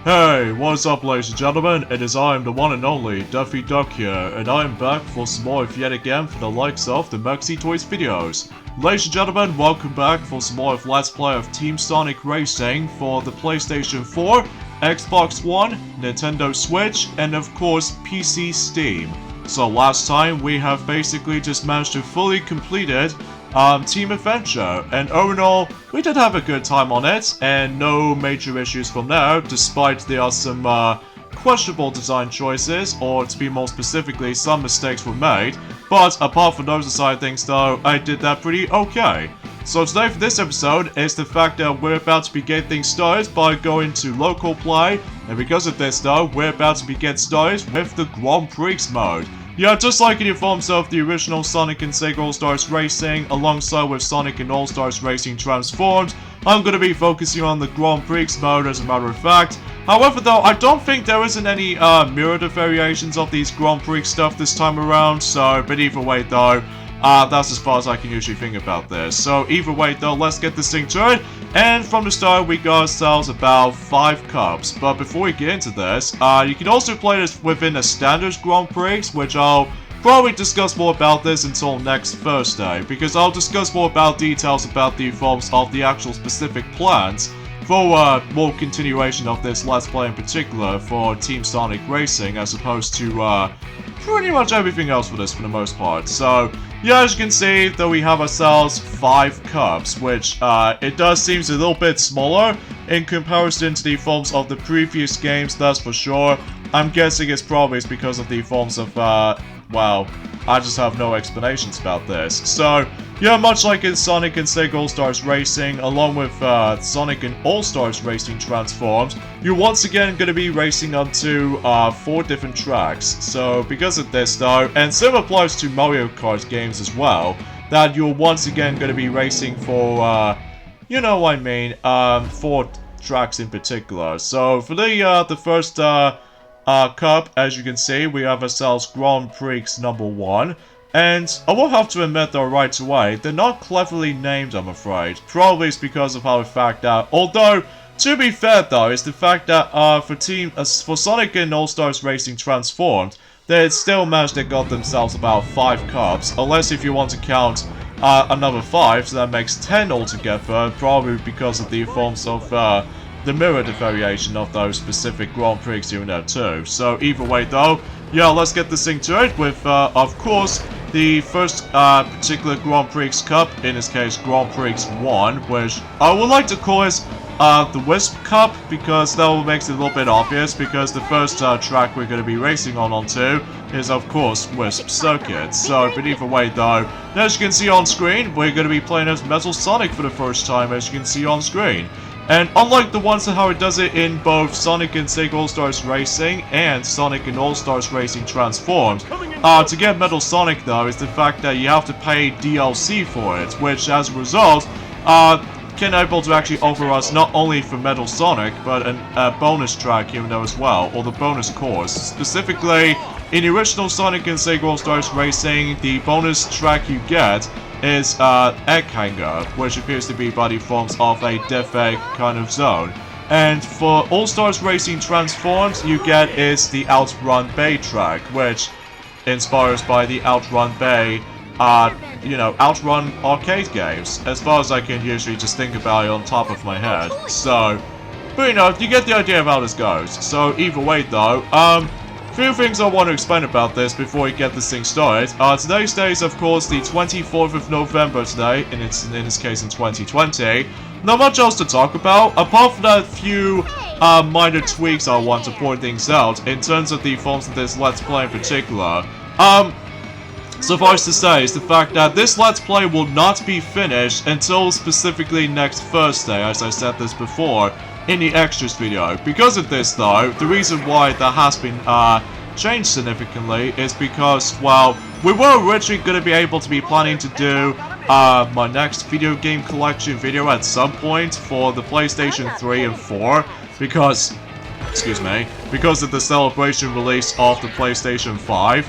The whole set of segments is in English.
Hey, what's up ladies and gentlemen, it is I am the one and only Duffy Duck here, and I am back for some more yet again for the likes of the Maxi Toys videos. Ladies and gentlemen, welcome back for some more of Let's Play of Team Sonic Racing for the PlayStation 4, Xbox One, Nintendo Switch, and of course PC Steam. So last time we have basically just managed to fully complete it. Team Adventure, and all in all, we did have a good time on it, and no major issues from there, despite there are some questionable design choices, or to be more specifically, some mistakes were made, but apart from those aside things though, I did that pretty okay. So today for this episode is the fact that we're about to begin things started by going to local play, and because of this though, we're about to begin started with the Grand Prix mode. Yeah, just like in the forms of the original Sonic and Sega All-Stars Racing, alongside with Sonic and All-Stars Racing Transformed, I'm going to be focusing on the Grand Prix mode as a matter of fact. However though, I don't think there isn't any mirrored variations of these Grand Prix stuff this time around, so, but either way though, that's as far as I can usually think about this. So either way though, let's get this thing to it. And from the start, we got ourselves about 5 cups. But before we get into this, you can also play this within a standard Grand Prix, which I'll probably discuss more about this until next Thursday, because I'll discuss more about details about the forms of the actual specific plans for more continuation of this Let's Play in particular for Team Sonic Racing, as opposed to pretty much everything else for this for the most part. So yeah, as you can see, though we have ourselves 5 cups, which it does seem a little bit smaller in comparison to the forms of the previous games, that's for sure. I'm guessing it's probably because of the forms of, well, I just have no explanations about this. So, yeah, much like in Sonic and Sega All-Stars Racing, along with Sonic and All-Stars Racing Transformed, you're once again going to be racing onto 4 different tracks. So, because of this though, and same applies to Mario Kart games as well, that you're once again going to be racing for, you know what I mean, 4 tracks in particular. So, for the first cup, as you can see, we have ourselves Grand Prix number 1. And I will have to admit though right away, they're not cleverly named, I'm afraid. Probably it's because of how the fact that, although, to be fair though, it's the fact that for Sonic and All-Stars Racing Transformed, they still managed to got themselves about 5 cups, unless if you want to count another 5, so that makes 10 altogether, probably because of the forms of the mirrored variation of those specific Grand Prix in there too. So either way though, yeah, let's get this thing to it with, of course, the first particular Grand Prix Cup, in this case Grand Prix 1, which I would like to call it the Wisp Cup, because that makes it a little bit obvious, because the first track we're going to be racing onto is of course Wisp Circuit. So, but either way though, as you can see on screen, we're going to be playing as Metal Sonic for the first time, as you can see on screen. And unlike the ones how it does it in both Sonic and Sega All-Stars Racing and Sonic and All-Stars Racing Transformed, to get Metal Sonic though is the fact that you have to pay DLC for it, which as a result, can able to actually offer us not only for Metal Sonic, but a bonus track here and there as well, or the bonus course. Specifically, in the original Sonic and Sega All-Stars Racing, the bonus track you get is Egg Hanger, which appears to be by the forms of a Death Egg kind of zone. And for All-Stars Racing Transformed, you get is the Outrun Bay track, which inspires by the Outrun Bay, you know, Outrun arcade games, as far as I can usually just think about it on top of my head. So, but you know, you get the idea of how this goes. So either way though, few things I want to explain about this before we get this thing started. Today's day is of course the 24th of November today, and it's in this case in 2020. Not much else to talk about, apart from that few minor tweaks I want to point things out in terms of the forms of this Let's Play in particular. Suffice to say is the fact that this Let's Play will not be finished until specifically next Thursday, as I said this before in the extras video. Because of this though, the reason why that has been changed significantly is because, well, we were originally going to be able to be planning to do my next video game collection video at some point for the PlayStation 3 and 4, because, excuse me, because of the celebration release of the PlayStation 5.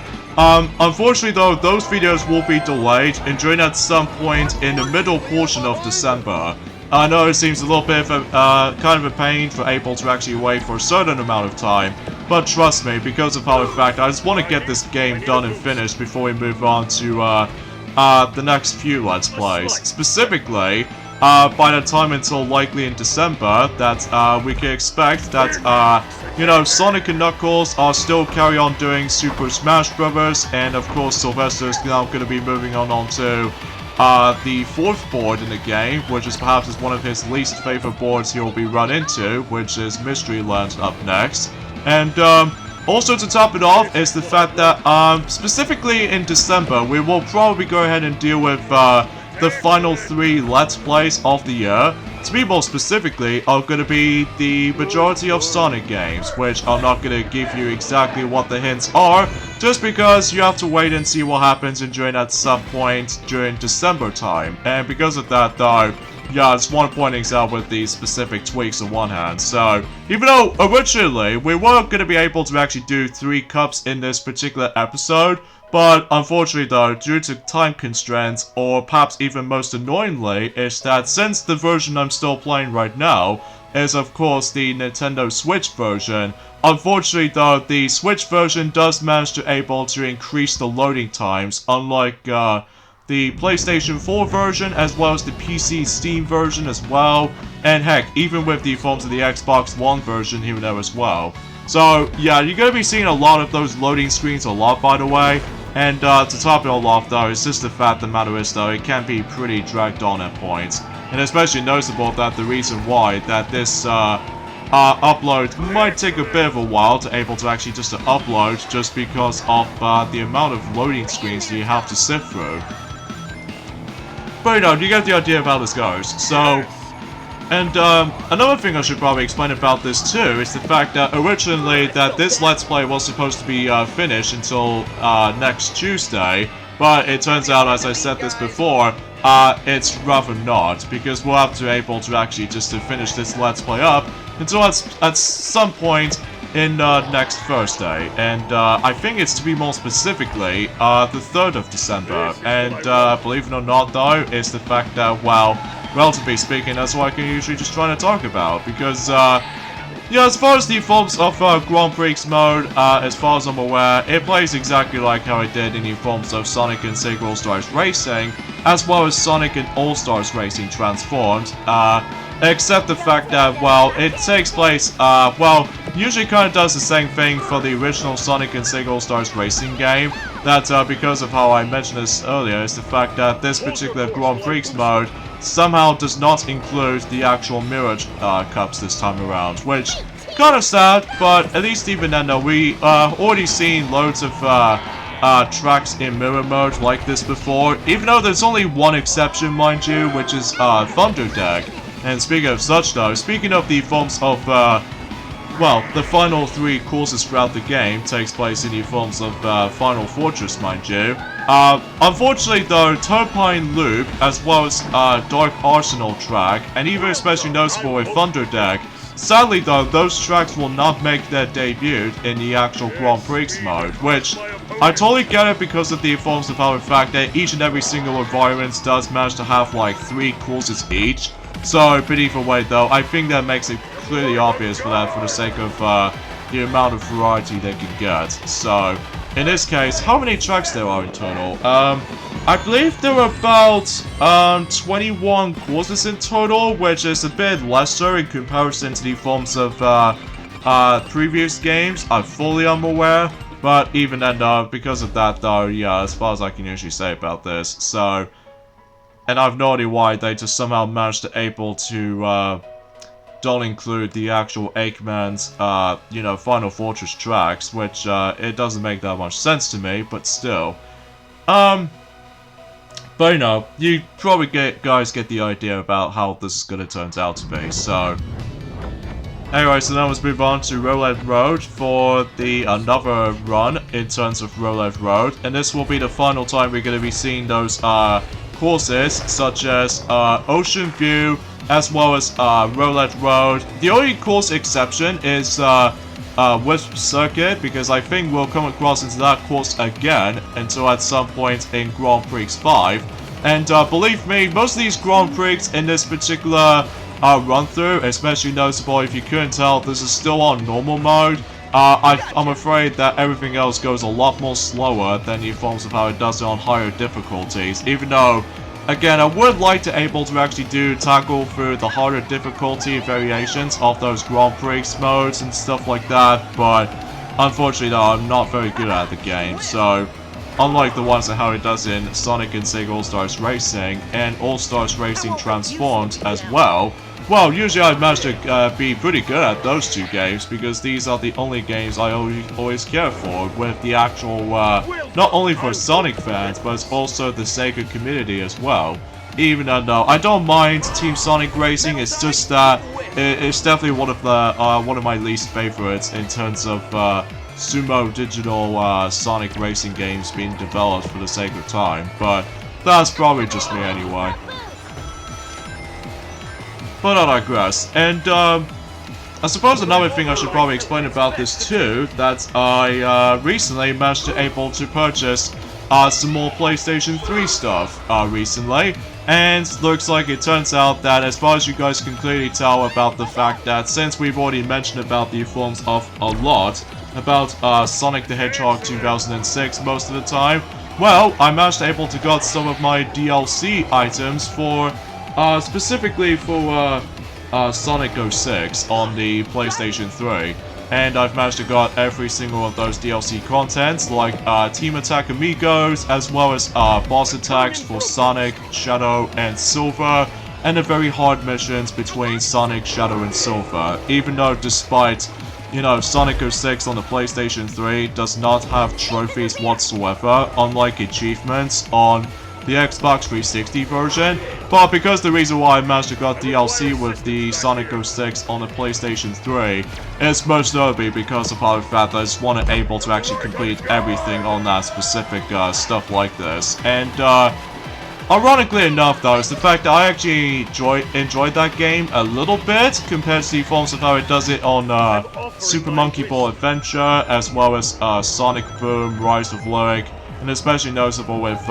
Unfortunately though, those videos will be delayed and during at some point in the middle portion of December. I know it seems a little bit of a, kind of a pain for April to actually wait for a certain amount of time, but trust me, because of how in fact I just want to get this game done and finished before we move on to the next few Let's Plays. Specifically, by the time until likely in December, that we can expect that, you know, Sonic and Knuckles are still carry on doing Super Smash Bros. And of course Sylvester's now going to be moving on to the fourth board in the game, which is perhaps one of his least favorite boards he will be run into, which is Mystery Land up next. And also to top it off is the fact that specifically in December we will probably go ahead and deal with the final 3 Let's Plays of the year. To be more specifically, are going to be the majority of Sonic games, which I'm not going to give you exactly what the hints are, just because you have to wait and see what happens during at some point during December time. And because of that though, yeah, I just want to point things out with these specific tweaks on one hand. So, even though originally we weren't going to be able to actually do 3 cups in this particular episode, but unfortunately though, due to time constraints, or perhaps even most annoyingly, is that since the version I'm still playing right now is of course the Nintendo Switch version, unfortunately though, the Switch version does manage to able to increase the loading times, unlike the PlayStation 4 version, as well as the PC Steam version as well, and heck, even with the forms of the Xbox One version here and there as well. So, yeah, you're going to be seeing a lot of those loading screens a lot, by the way. And to top it all off, though, it's just the fact the matter is, though, it can be pretty dragged on at points. And especially noticeable that the reason why that this upload might take a bit of a while to able to actually just to upload, just because of the amount of loading screens you have to sift through. But you know, you get the idea of how this goes. So, and another thing I should probably explain about this too is the fact that originally that this Let's Play was supposed to be finished until next Tuesday, but it turns out, as I said this before, it's rather not, because we'll have to be able to actually just to finish this Let's Play up until at some point in next Thursday, and I think it's to be more specifically the 3rd of December, and believe it or not though, it's the fact that, well, relatively speaking, that's what I can usually just try to talk about, because, yeah, as far as the forms of Grand Prix mode, as far as I'm aware, it plays exactly like how it did in the forms of Sonic and Sega All-Stars Racing, as well as Sonic and All-Stars Racing Transformed, except the fact that, well, it takes place, well, usually kind of does the same thing for the original Sonic and Sega All-Stars Racing game, that, because of how I mentioned this earlier, is the fact that this particular Grand Prix mode somehow does not include the actual Mirage Cups this time around, which kind of sad, but at least even then though, we already seen loads of tracks in mirror mode like this before, even though there's only one exception, mind you, which is Thunderdeck. And speaking of such though, speaking of the forms of, well, the final 3 courses throughout the game takes place in the forms of Final Fortress, mind you. Unfortunately though, Turpine Loop, as well as Dark Arsenal track, and even especially noticeable with Thunderdeck, sadly though, those tracks will not make their debut in the actual Grand Prix mode, which I totally get it because of the forms of how in fact that each and every single environment does manage to have like 3 courses each. So, but either way though, I think that makes it clearly obvious for that, for the sake of the amount of variety they can get. So, in this case, how many tracks there are in total? I believe there are about 21 courses in total, which is a bit lesser in comparison to the forms of previous games. I'm fully unaware, but even then, because of that though, yeah, as far as I can usually say about this. So, and I've no idea why they just somehow managed to able to don't include the actual Eggman's, you know, Final Fortress tracks, which, it doesn't make that much sense to me, but still. But, you know, you probably guys get the idea about how this is gonna turn out to be, so. Anyway, so now let's move on to Roulette Road for another run in terms of Roulette Road, and this will be the final time we're gonna be seeing those, courses, such as, Ocean View, as well as Roulette Road. The only course exception is Wisp Circuit, because I think we'll come across into that course again until at some point in Grand Prix 5. And believe me, most of these Grand Prix in this particular run-through, especially noticeable if you couldn't tell, this is still on normal mode. I'm afraid that everything else goes a lot more slower than the forms of how it does it on higher difficulties, even though, again, I would like to able to actually tackle through the harder difficulty variations of those Grand Prix modes and stuff like that, but unfortunately though, I'm not very good at the game, so unlike the ones that how it does in Sonic and Sega All-Stars Racing and All-Stars Racing Transformed as well, well, usually I've managed to be pretty good at those two games because these are the only games I always care for with the actual, not only for Sonic fans, but it's also the Sega community as well. Even though I don't mind Team Sonic Racing, it's just that it's definitely one of my least favorites in terms of sumo digital Sonic racing games being developed for the sake of time, but that's probably just me anyway. But I digress. And I suppose another thing I should probably explain about this too, that I recently managed to able to purchase some more PlayStation 3 stuff recently. And looks like it turns out that as far as you guys can clearly tell about the fact that since we've already mentioned about the forms of a lot about Sonic the Hedgehog 2006 most of the time, well, I managed to able to got some of my DLC items for specifically for Sonic 06 on the PlayStation 3. And I've managed to got every single of those DLC contents, like Team Attack Amigos, as well as boss attacks for Sonic, Shadow, and Silver, and the very hard missions between Sonic, Shadow, and Silver. Even though despite, you know, Sonic 06 on the PlayStation 3 does not have trophies whatsoever, unlike achievements on the Xbox 360 version, but because the reason why I managed to got DLC with the Sonic 06 on the PlayStation 3 is most notably because of the fact that I just wasn't able to actually complete everything on that specific stuff like this. And ironically enough though, is the fact that I actually enjoyed that game a little bit compared to the forms of how it does it on Super Monkey Ball Adventure, as well as Sonic Boom, Rise of Lyric, and especially noticeable with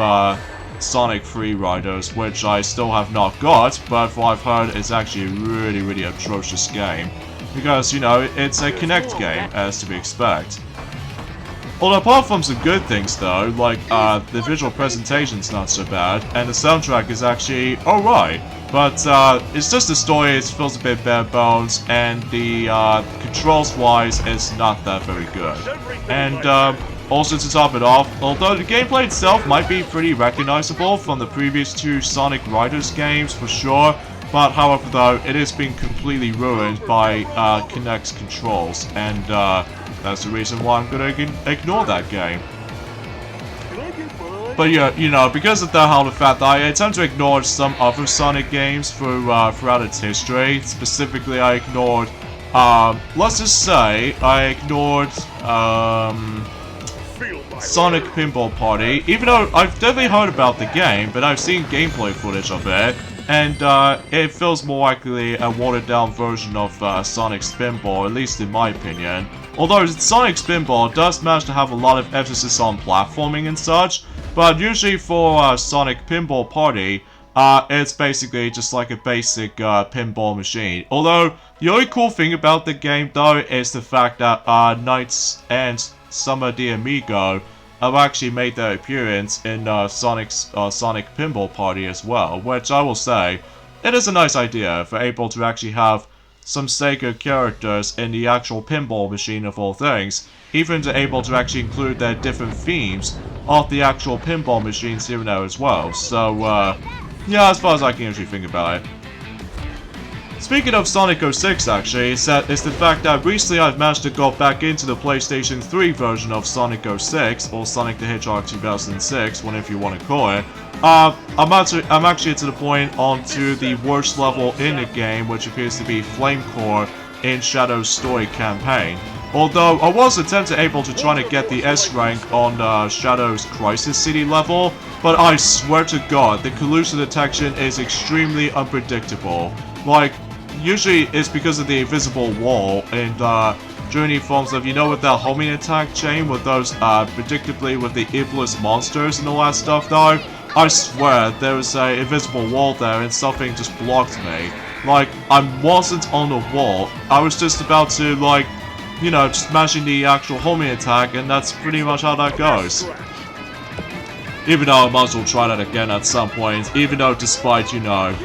Sonic Free Riders, which I still have not got, but from what I've heard, it's actually a really, really atrocious game. Because, you know, it's a Kinect game, as to be expected. Although apart from some good things though, like the visual presentation's not so bad, and the soundtrack is actually alright. But it's just the story, it feels a bit bare bones, and the controls-wise, it's not that very good. And also to top it off, although the gameplay itself might be pretty recognizable from the previous two Sonic Riders games for sure, but however though, it is being completely ruined by Kinect's controls, and that's the reason why I'm gonna ignore that game. But yeah, you know, because of the fact that I tend to ignore some other Sonic games throughout its history. Specifically, I ignored, let's just say, I ignored, Sonic Pinball Party, even though I've definitely heard about the game, but I've seen gameplay footage of it, and it feels more likely a watered-down version of Sonic's Pinball, at least in my opinion. Although Sonic's Pinball does manage to have a lot of emphasis on platforming and such, but usually for Sonic Pinball Party, it's basically just like a basic pinball machine. Although, the only cool thing about the game though is the fact that Knights and Summer the Amigo have actually made their appearance in Sonic's Sonic Pinball Party as well, which I will say, it is a nice idea for able to actually have some Sega characters in the actual pinball machine of all things, even to able to actually include their different themes of the actual pinball machines here and there as well. So, yeah, as far as I can actually think about it. Speaking of Sonic 06 actually, it's the fact that recently I've managed to go back into the PlayStation 3 version of Sonic 06, or Sonic the Hedgehog 2006, whatever you want to call it. I'm actually to the point onto the worst level in the game, which appears to be Flame Core in Shadow's story campaign. Although I was able to try to get the S rank on Shadow's Crisis City level, but I swear to God, the collusion detection is extremely unpredictable. Like, usually it's because of the invisible wall and during the forms of, you know, with that homing attack chain with those predictably with the Iblis monsters and all that stuff though. I swear, there was a invisible wall there and something just blocked me. Like, I wasn't on the wall, I was just about to, like, you know, just mashing the actual homing attack, and that's pretty much how that goes. Even though I might as well try that again at some point, even though despite, you know,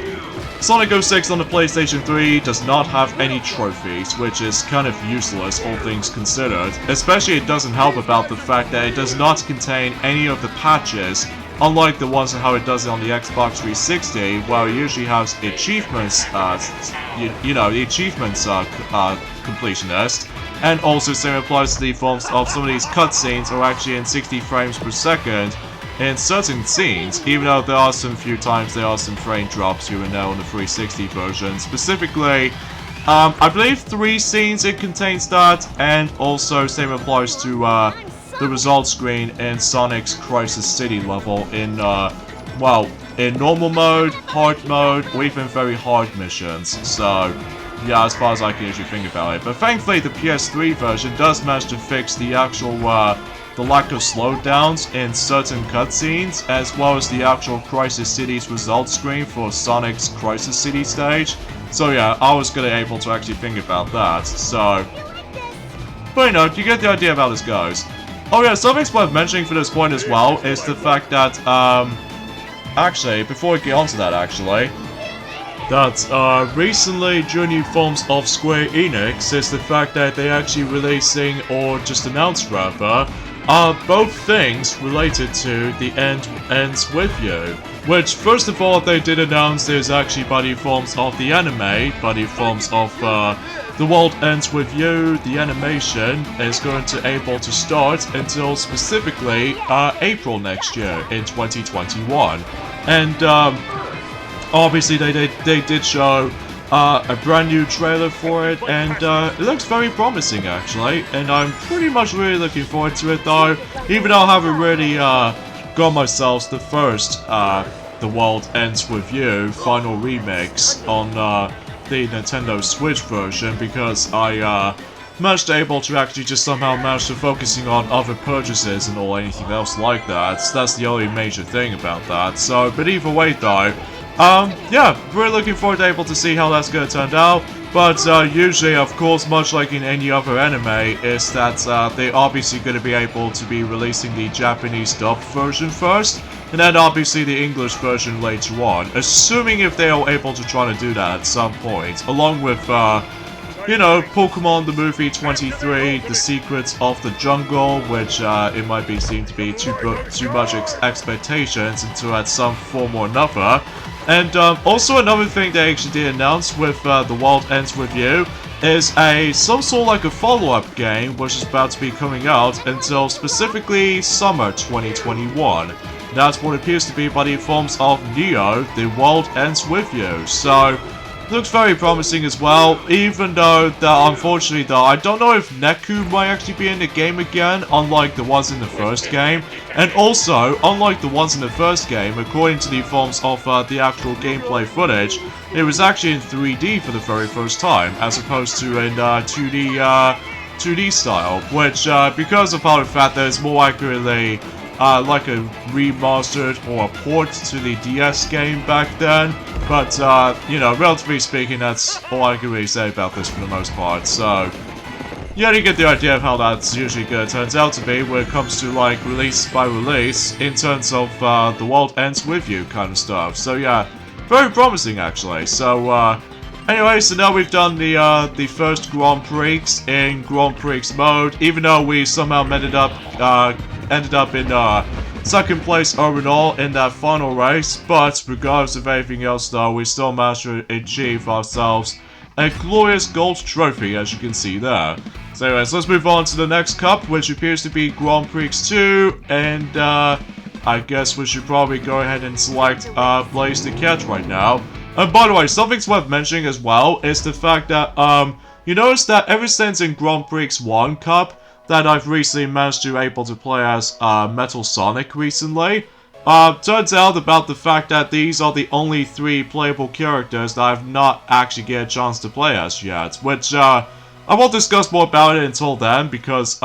Sonic 06 on the PlayStation 3 does not have any trophies, which is kind of useless, all things considered. Especially it doesn't help about the fact that it does not contain any of the patches, unlike the ones and how it does it on the Xbox 360, where it usually has achievements, you know, the achievements completionist. And also same applies to the forms of some of these cutscenes are actually in 60 frames per second in certain scenes, even though there are some few times there are some frame drops here and there on the 360 version. Specifically, I believe 3 scenes it contains that, and also same applies to the result screen in Sonic's Crisis City level in, well, in normal mode, hard mode, or even very hard missions. So, yeah, as far as I can usually think about it. But thankfully, the PS3 version does manage to fix the actual, the lack of slowdowns in certain cutscenes, as well as the actual Crisis City's result screen for Sonic's Crisis City stage. So yeah, I was able to actually think about that, so... But you know, you get the idea of how this goes. Oh yeah, something's worth mentioning for this point as well, is the fact that, actually, before we get onto that actually, that, recently during the forms of Square Enix is the fact that they're actually releasing, or just announced rather, both things related to The End Ends With You. Which, first of all, they did announce is actually by the forms of the anime, by the forms of, The World Ends With You, the animation, is going to able to start until specifically, April next year, in 2021. And, obviously they did show a brand new trailer for it, and it looks very promising actually, and I'm pretty much really looking forward to it though, even though I haven't really got myself the first The World Ends With You final remix on the Nintendo Switch version, because I managed to able to actually just somehow manage to focusing on other purchases and all anything else like that. So that's the only major thing about that. So, but either way though, yeah, we're looking forward to able to see how that's gonna turn out, but, usually, of course, much like in any other anime, is that, they're obviously gonna be able to be releasing the Japanese dubbed version first, and then obviously the English version later on, assuming if they are able to try to do that at some point, along with, you know, Pokemon the Movie 23, The Secrets of the Jungle, which, it might be seemed to be too much expectations until at some form or another. And also another thing they actually did announce with The World Ends With You is some sort of like a follow-up game which is about to be coming out until specifically summer 2021. That's what appears to be by the forms of Neo, The World Ends With You. So, looks very promising as well, even though that unfortunately though, I don't know if Neku might actually be in the game again, unlike the ones in the first game. And also, unlike the ones in the first game, according to the forms of the actual gameplay footage, it was actually in 3D for the very first time, as opposed to in 2D style, which because of how the fact that it's more accurately like a remastered or a port to the DS game back then. But, you know, relatively speaking, that's all I can really say about this for the most part, so... Yeah, you get the idea of how that's usually turns out to be when it comes to, like, release by release, in terms of, The World Ends With You kind of stuff. So, yeah, very promising, actually. So, anyway, so now we've done the first Grand Prix in Grand Prix mode, even though we somehow ended up in, second place overall in that final race, but regardless of anything else though, we still managed to achieve ourselves a glorious gold trophy, as you can see there. So anyways, let's move on to the next cup, which appears to be Grand Prix 2, and I guess we should probably go ahead and select Blaze the Cat right now. And by the way, something's worth mentioning as well is the fact that you notice that ever since in Grand Prix 1 Cup, that I've recently managed to able to play as Metal Sonic recently. Turns out about the fact that these are the only 3 playable characters that I've not actually get a chance to play as yet, which I won't discuss more about it until then, because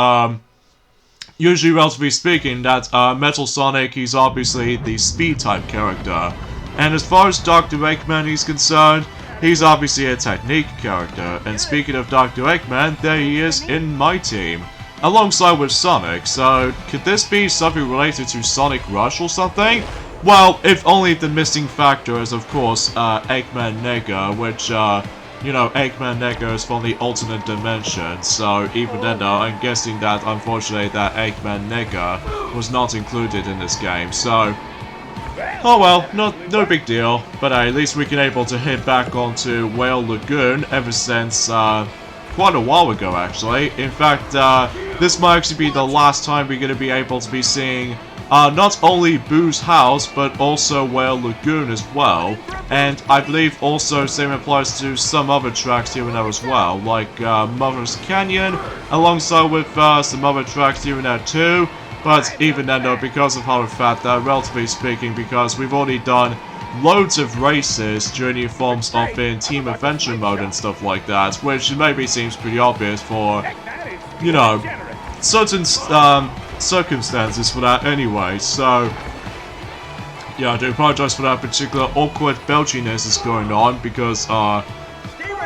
usually, relatively speaking, that Metal Sonic, he's obviously the speed type character. And as far as Dr. Eggman is concerned, he's obviously a technique character. And speaking of Dr. Eggman, there he is in my team, alongside with Sonic. So, could this be something related to Sonic Rush or something? Well, if only the missing factor is, of course, Eggman Nega, which, you know, Eggman Nega is from the alternate dimension, so even then though, I'm guessing that, unfortunately, that Eggman Nega was not included in this game, so... Oh well, no big deal, but at least we can able to hit back onto Whale Lagoon ever since, quite a while ago, actually. In fact, this might actually be the last time we're going to be able to be seeing not only Boo's house, but also Whale Lagoon as well. And I believe also same applies to some other tracks here and there as well, like Mother's Canyon, alongside with some other tracks here and there too. But even then though, because of how fat that, relatively speaking, because we've already done loads of races during the forms of in Team Adventure mode and stuff like that, which maybe seems pretty obvious for, you know, certain circumstances for that anyway, so yeah, I do apologize for that particular awkward belchiness that's going on, because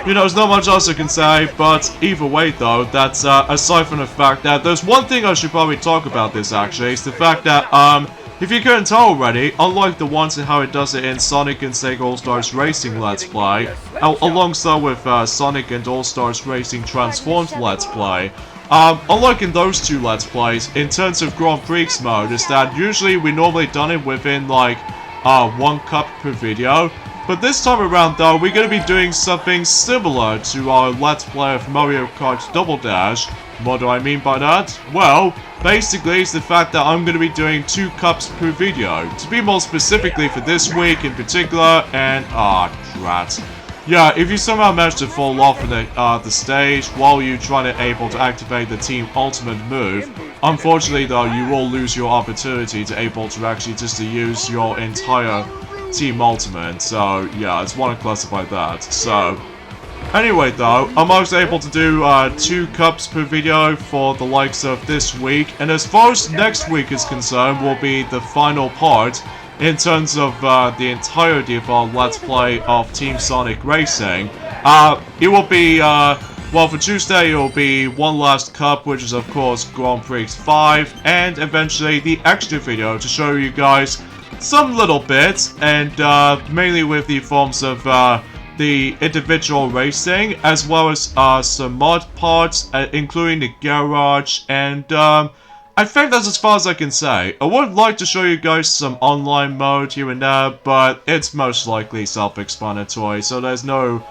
you know, there's not much else I can say, but either way though, that's aside from the fact that there's one thing I should probably talk about this actually, is the fact that if you couldn't tell already, unlike the ones and how it does it in Sonic and Sega All-Stars Racing Let's Play, alongside with Sonic and All-Stars Racing Transformed Let's Play, unlike in those two Let's Plays, in terms of Grand Prix mode, is that usually we normally done it within like 1 cup per video. But this time around though, we're going to be doing something similar to our Let's Play of Mario Kart Double Dash. What do I mean by that? Well, basically it's the fact that I'm going to be doing 2 cups per video. To be more specifically for this week in particular, and drat. Yeah, if you somehow manage to fall off in the stage while you're trying to able to activate the Team Ultimate move, unfortunately though, you will lose your opportunity to able to actually just to use your entire Team Ultimate. So yeah, I just want to classify that. So anyway though, I'm also able to do 2 cups per video for the likes of this week, and as far as next week is concerned, will be the final part in terms of the entirety of our Let's Play of Team Sonic Racing. It will be, well, for Tuesday it will be one last cup, which is of course Grand Prix 5, and eventually the extra video to show you guys some little bits, and mainly with the forms of the individual racing, as well as some mod parts, including the garage, and I think that's as far as I can say. I would like to show you guys some online mode here and there, but it's most likely self-explanatory, so there's no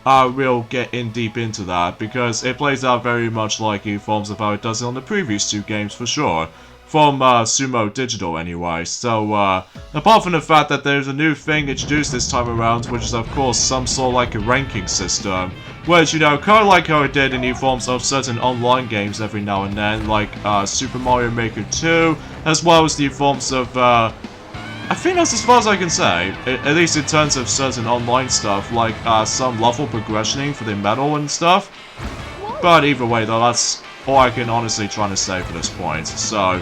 real getting deep into that, because it plays out very much like the forms of how it does it on the previous 2 games for sure. From Sumo Digital anyway. So apart from the fact that there's a new thing introduced this time around, which is of course some sort of like a ranking system, which, you know, kind of like how it did in the forms of certain online games every now and then, like Super Mario Maker 2, as well as the forms of I think that's as far as I can say, at least in terms of certain online stuff, like some level progressioning for the medal and stuff. But either way though, that's all I can honestly try to say for this point. So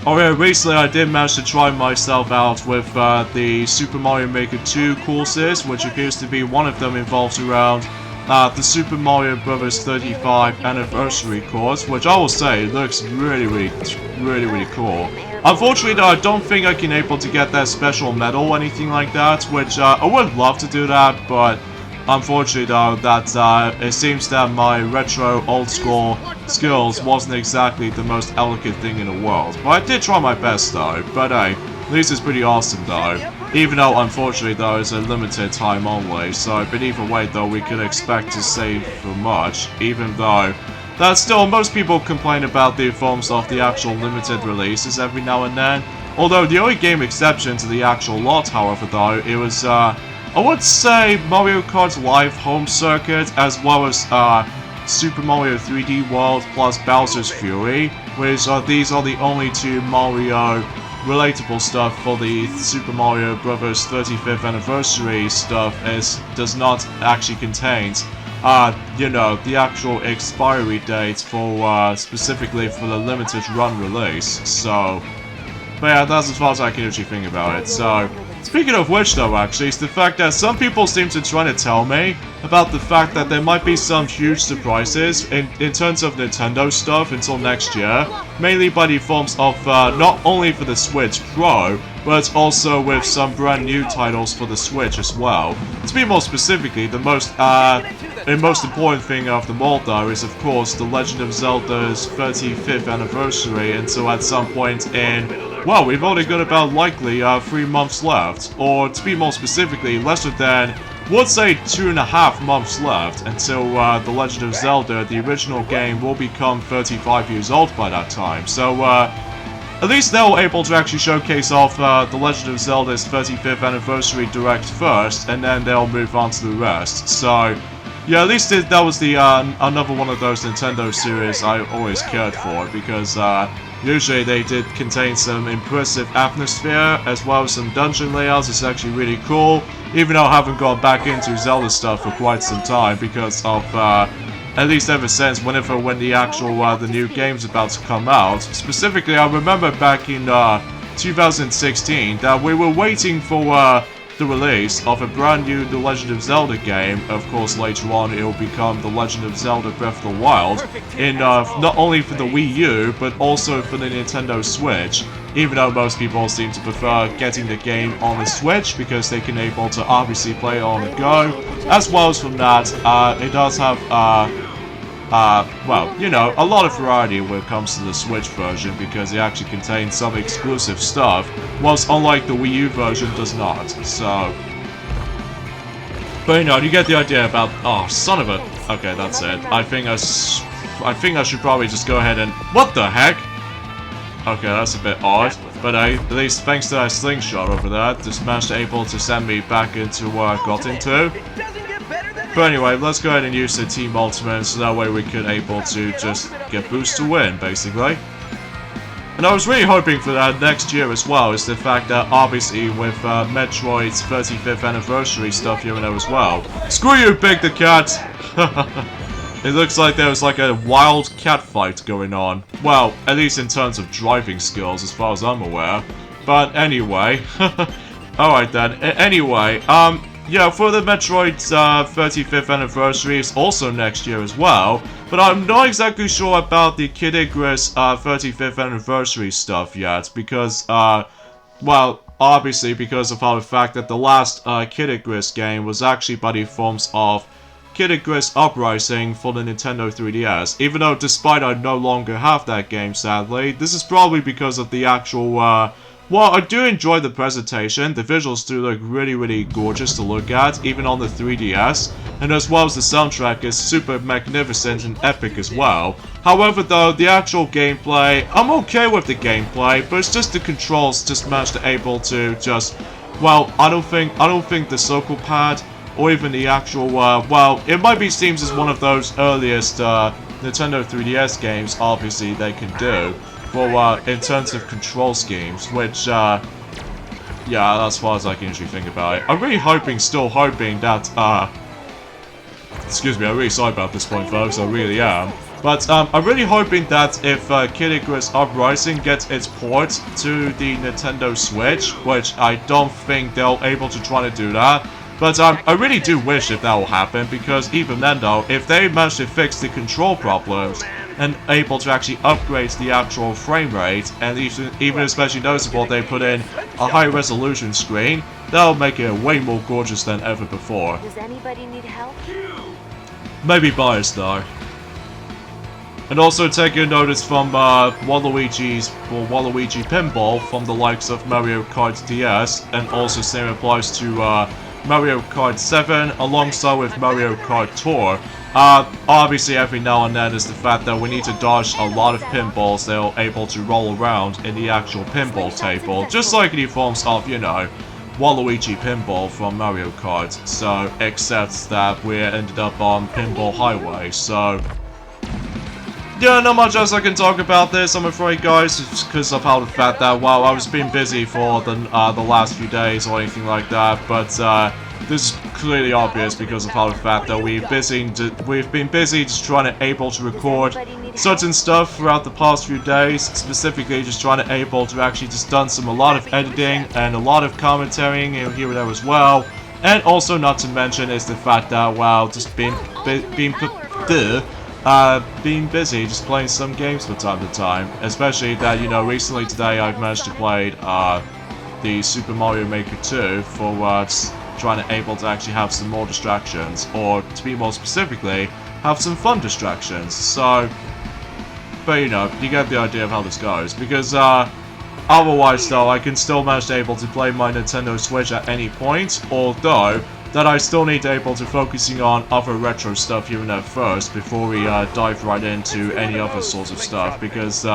oh yeah, recently I did manage to try myself out with the Super Mario Maker 2 courses, which appears to be one of them involves around the Super Mario Bros. 35 Anniversary course, which I will say looks really cool. Unfortunately though, I don't think I can able to get that special medal or anything like that, which I would love to do that, but unfortunately though, that it seems that my retro old school skills wasn't exactly the most elegant thing in the world. But I did try my best though, but hey, at least it's pretty awesome though. Even though unfortunately though, it's a limited time only, so but either way though, we could expect to save for much, even though that still most people complain about the forms of the actual limited releases every now and then. Although the only game exception to the actual lot, however though, it was I would say Mario Kart Live Home Circuit, as well as Super Mario 3D World plus Bowser's Fury, which these are the only 2 Mario relatable stuff for the Super Mario Bros. 35th Anniversary stuff, as does not actually contain you know, the actual expiry date for, specifically for the limited run release, so... But yeah, that's as far as I can actually think about it, so... Speaking of which though, actually, it's the fact that some people seem to try to tell me about the fact that there might be some huge surprises in terms of Nintendo stuff until next year, mainly by the forms of, not only for the Switch Pro, but also with some brand new titles for the Switch as well. To be more specifically, the most important thing of them all though is of course The Legend of Zelda's 35th anniversary until at some point in, well, we've only got about likely 3 months left, or to be more specifically, lesser than, would say 2.5 months left until The Legend of Zelda, the original game, will become 35 years old by that time. So, at least they were able to actually showcase off The Legend of Zelda's 35th anniversary direct first, and then they'll move on to the rest. So, yeah, at least that was the another one of those Nintendo series I always cared for, because usually they did contain some impressive atmosphere, as well as some dungeon layouts. It's actually really cool, even though I haven't gone back into Zelda stuff for quite some time, because of, at least ever since when the actual, the new game's about to come out. Specifically, I remember back in, 2016, that we were waiting for, the release of a brand new The Legend of Zelda game. Of course, later on it will become The Legend of Zelda Breath of the Wild, in not only for the Wii U, but also for the Nintendo Switch, even though most people seem to prefer getting the game on the Switch because they can able to obviously play it on the go. As well as from that, it does have well, you know, a lot of variety when it comes to the Switch version, because it actually contains some exclusive stuff, whilst unlike the Wii U version does not, so... But you know, you get the idea about... Oh, son of a... Okay, that's it. I think I should probably just go ahead and... What the heck? Okay, that's a bit odd, but at least thanks to that slingshot over there, just managed to able to send me back into where I got into. But anyway, let's go ahead and use the Team Ultimate, so that way we could able to just get boost to win, basically. And I was really hoping for that next year as well, is the fact that obviously with Metroid's 35th anniversary stuff here and there as well. Screw you, Big the Cat! It looks like there was like a wild cat fight going on. Well, at least in terms of driving skills, as far as I'm aware. But anyway, alright then. Anyway, yeah, for the Metroid's 35th anniversary, it's also next year as well, but I'm not exactly sure about the Kid Icarus 35th anniversary stuff yet, because, well, obviously because of the fact that the last Kid Icarus game was actually by the forms of Kid Icarus Uprising for the Nintendo 3DS, even though despite I no longer have that game, sadly, this is probably because of the actual, well, I do enjoy the presentation. The visuals do look really, really gorgeous to look at, even on the 3DS. And as well as the soundtrack is super magnificent and epic as well. However, though, the actual gameplay, I'm okay with the gameplay, but it's just the controls just managed to able to just, well, I don't think the circle pad or even the actual, well, it might be seems as one of those earliest Nintendo 3DS games, obviously, they can do. For, in terms of control schemes, which, yeah, that's as far as I can usually think about it. I'm really still hoping that, excuse me, I'm really sorry about this point, folks, I really am. But, I'm really hoping that if, Kid Icarus Uprising gets its port to the Nintendo Switch, which I don't think they're able to try to do that, but, I really do wish if that will happen, because even then, though, if they manage to fix the control problems, and able to actually upgrade the actual frame rate, and even especially noticeable they put in a high resolution screen, that'll make it way more gorgeous than ever before. Does anybody need help? Maybe biased though. And also taking notice from Waluigi Pinball from the likes of Mario Kart DS, and also same applies to Mario Kart 7 alongside with Mario Kart Tour. Obviously every now and then is the fact that we need to dodge a lot of pinballs that are able to roll around in the actual pinball table, just like the forms of, you know, Waluigi Pinball from Mario Kart, so, except that we ended up on Pinball Highway, so... Yeah, not much else I can talk about this, I'm afraid, guys, because of how the fact that, well, I was being busy for the last few days or anything like that, but, this is clearly obvious because of how the fact that we've been busy just trying to able to record certain stuff throughout the past few days, specifically just trying to able to actually just done a lot of editing and a lot of commentarying here and there as well. And also not to mention is the fact that, well, just being busy just playing some games from time to time. Especially that, you know, recently today I've managed to play the Super Mario Maker 2 for just trying to able to actually have some more distractions, or to be more specifically, have some fun distractions. So, but you know, you get the idea of how this goes, because otherwise though, I can still manage to able to play my Nintendo Switch at any point, although that I still need to able to focusing on other retro stuff here and there first, before we dive right into any other sorts of stuff, because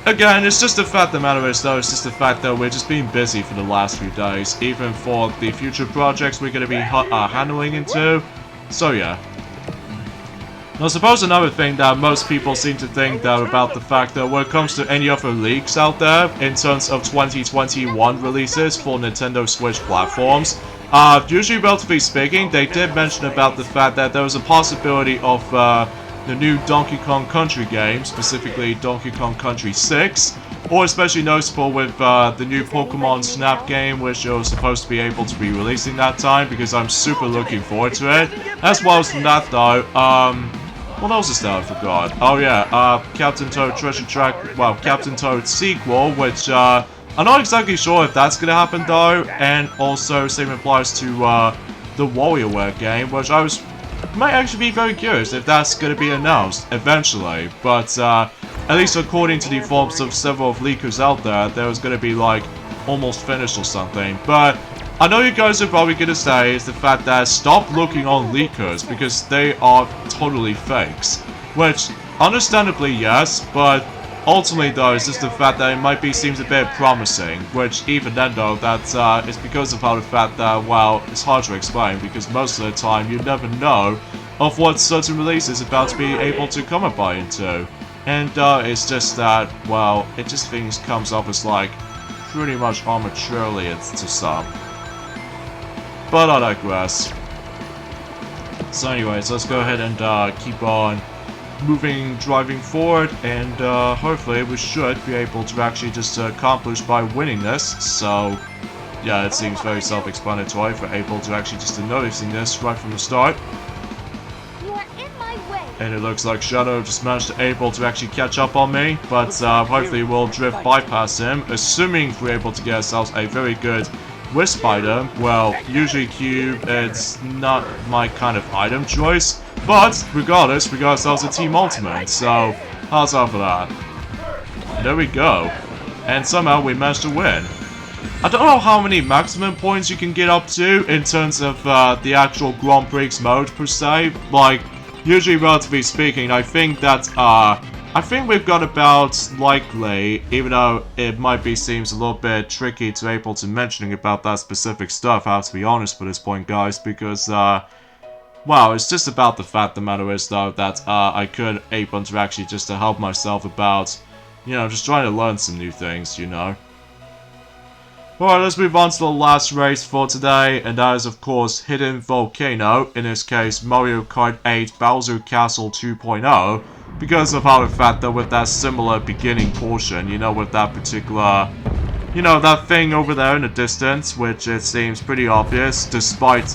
again, it's just the fact of the matter is though, it's just the fact that we're just being busy for the last few days, even for the future projects we're going to be handling into, so yeah. Now, I suppose another thing that most people seem to think that about the fact that when it comes to any other leaks out there in terms of 2021 releases for Nintendo Switch platforms, usually relatively speaking, they did mention about the fact that there was a possibility of the new Donkey Kong Country game, specifically Donkey Kong Country 6, or especially noticeable with the new Pokemon Snap game, which was supposed to be able to be releasing that time, because I'm super looking forward to it. As well as from that though, what else is that I forgot? Oh yeah, Captain Toad Treasure Track, well, Captain Toad sequel, which I'm not exactly sure if that's gonna happen though, and also same applies to the WarioWare game, which I might actually be very curious if that's going to be announced eventually, but at least according to the forms of several leakers out there, there was going to be like almost finished or something. But I know you guys are probably going to say is the fact that stop looking on leakers because they are totally fakes, which understandably yes, but ultimately though it's just the fact that it seems a bit promising, which even then though that is because of how the fact that, well, it's hard to explain because most of the time you never know of what certain release is about to be able to come about into, and it's just that, well, it just comes off as like pretty much arbitrarily to some, but I digress. So anyways, let's go ahead and keep on driving forward, and hopefully we should be able to actually just accomplish by winning this. So yeah, it seems very self-explanatory for able to actually just noticing this right from the start. You are in my way. And it looks like Shadow just managed to able to actually catch up on me, but hopefully we'll drift bypass him, assuming we're able to get ourselves a very good Wisp item. Well, usually Cube, it's not my kind of item choice, but regardless, we got ourselves a Team Ultimate, so how's that for that? There we go. And somehow we managed to win. I don't know how many maximum points you can get up to in terms of the actual Grand Prix mode per se. Like, usually relatively speaking, I think that I think we've got about, likely, even though it might seems a little bit tricky to able to mentioning about that specific stuff, I have to be honest for this point, guys, because, well, it's just about the fact the matter is, though, that, I could able to actually just to help myself about, you know, just trying to learn some new things, you know. Alright, let's move on to the last race for today, and that is, of course, Hidden Volcano, in this case, Mario Kart 8 Bowser Castle 2.0, because of how the fact that with that similar beginning portion, you know, with that particular, you know, that thing over there in the distance, which it seems pretty obvious, despite,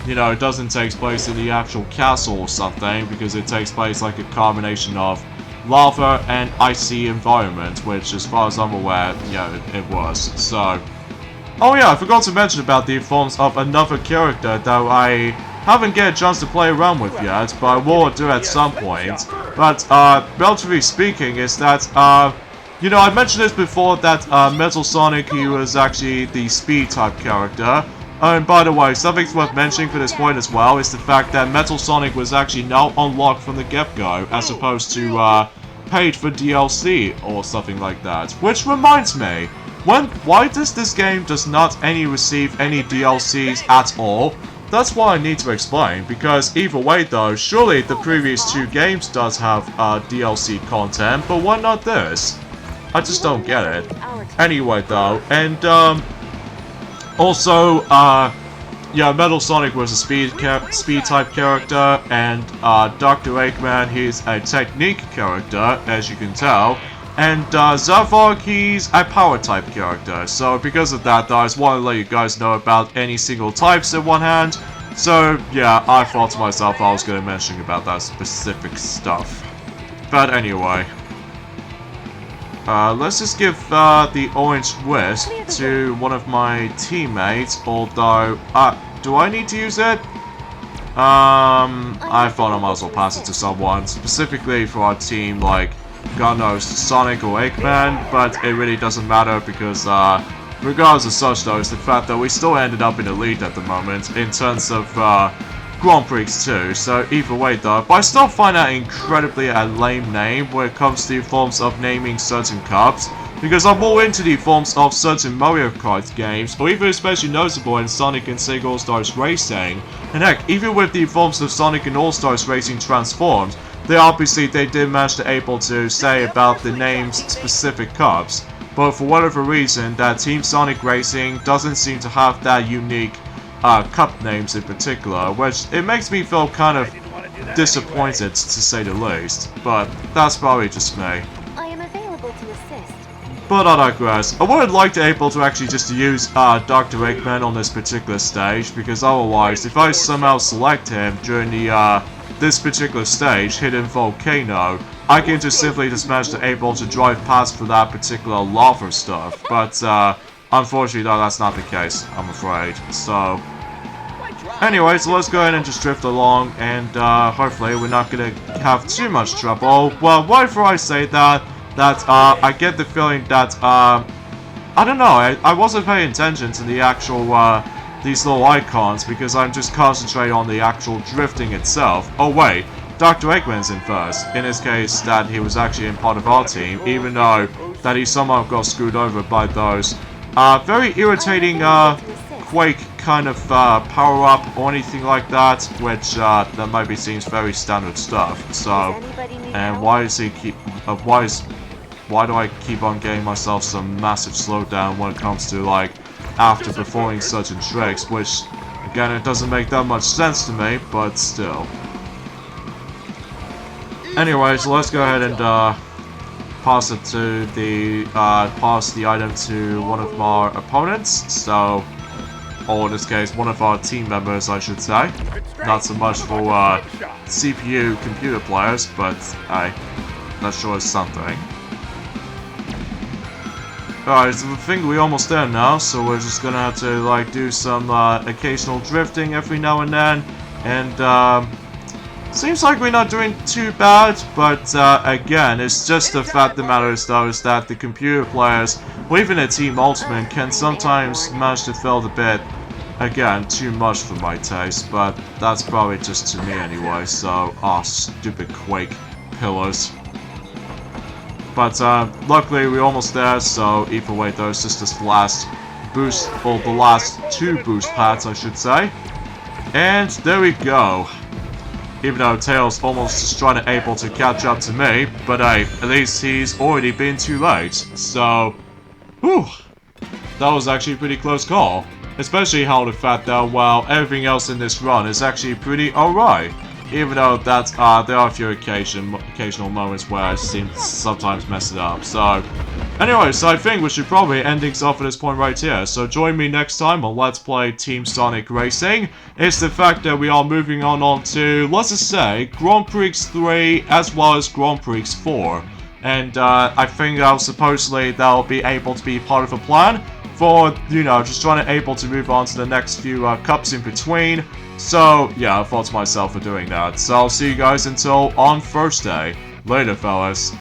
you know, it doesn't take place in the actual castle or something, because it takes place like a combination of lava and icy environment, which as far as I'm aware, yeah, it was. So, oh yeah, I forgot to mention about the forms of another character that I haven't get a chance to play around with yet, but I will do at some point. But, relatively speaking, is that, you know, I mentioned this before that, Metal Sonic, he was actually the speed type character. And by the way, something worth mentioning for this point as well is the fact that Metal Sonic was actually now unlocked from the get-go, as opposed to, paid for DLC or something like that. Which reminds me, why does this game does not receive any DLCs at all? That's what I need to explain, because either way though, surely the previous two games does have DLC content, but why not this? I just don't get it. Anyway though, and also, yeah, Metal Sonic was a speed type character, and Dr. Eggman, he's a technique character, as you can tell. And Zavog, he's a power type character. So because of that, I just want to let you guys know about any single types in one hand. So yeah, I thought to myself I was going to mention about that specific stuff. But anyway, let's just give the orange wisp to one of my teammates, although, do I need to use it? I thought I might as well pass it to someone, specifically for our team, like, God knows, Sonic or Eggman, but it really doesn't matter because, regardless of such though, it's the fact that we still ended up in the lead at the moment in terms of, Grand Prix 2, so either way though, but I still find that incredibly a lame name when it comes to forms of naming certain cups, because I'm more into the forms of certain Mario Kart games, or even especially noticeable in Sonic and Sega All-Stars Racing, and heck, even with the forms of Sonic and All-Stars Racing transformed, they did manage to able to say about the name's specific cups, but for whatever reason, that Team Sonic Racing doesn't seem to have that unique cup names in particular, which it makes me feel kind of disappointed to say the least, but that's probably just me. I am available to assist. But I digress. I would like to able to actually just use Dr. Eggman on this particular stage, because otherwise, if I somehow select him during the this particular stage, hidden Volcano, I can just simply just manage to able to drive past for that particular lava stuff, but unfortunately though, that's not the case, I'm afraid. So anyway, so let's go ahead and just drift along, and hopefully we're not gonna have too much trouble. Well, right before I say that, I get the feeling that, I don't know, I wasn't paying attention to the actual, these little icons, because I'm just concentrating on the actual drifting itself. Oh wait, Dr. Eggman's in first. In his case, that he was actually in part of our team, even though that he somehow got screwed over by those, very irritating, Quake kind of power-up or anything like that, which that maybe seems very standard stuff. So, and why do I keep on getting myself some massive slowdown when it comes to like after performing certain tricks, which again it doesn't make that much sense to me, but still. Anyway, so let's go ahead and pass it to the pass the item to one of our opponents. So, or in this case, one of our team members, I should say. Not so much for CPU computer players, but that sure is something. Alright, so I think we're almost there now, so we're just gonna have to like do some occasional drifting every now and then, and seems like we're not doing too bad, but again, it's just the fact that matters though is that the computer players, or even a Team Ultimate, can sometimes manage to feel the bit, again, too much for my taste, but that's probably just to me anyway, so, stupid Quake pillars. But luckily we're almost there, so either way though, it's just this last boost, or the last two boost pads I should say. And there we go. Even though Tails almost just trying to able to catch up to me, but hey, at least he's already been too late. So, whew, that was actually a pretty close call. Especially how the fact that while everything else in this run is actually pretty alright. Even though that there are a few occasional moments where I seem to sometimes mess it up. So, anyway, so I think we should probably end things off at this point right here. So join me next time on Let's Play Team Sonic Racing. It's the fact that we are moving on to, let's just say, Grand Prix 3 as well as Grand Prix 4. And I think supposedly that'll be able to be part of a plan for, you know, just trying to able to move on to the next few cups in between. So, yeah, I thought to myself for doing that. So I'll see you guys until on Thursday. Later, fellas.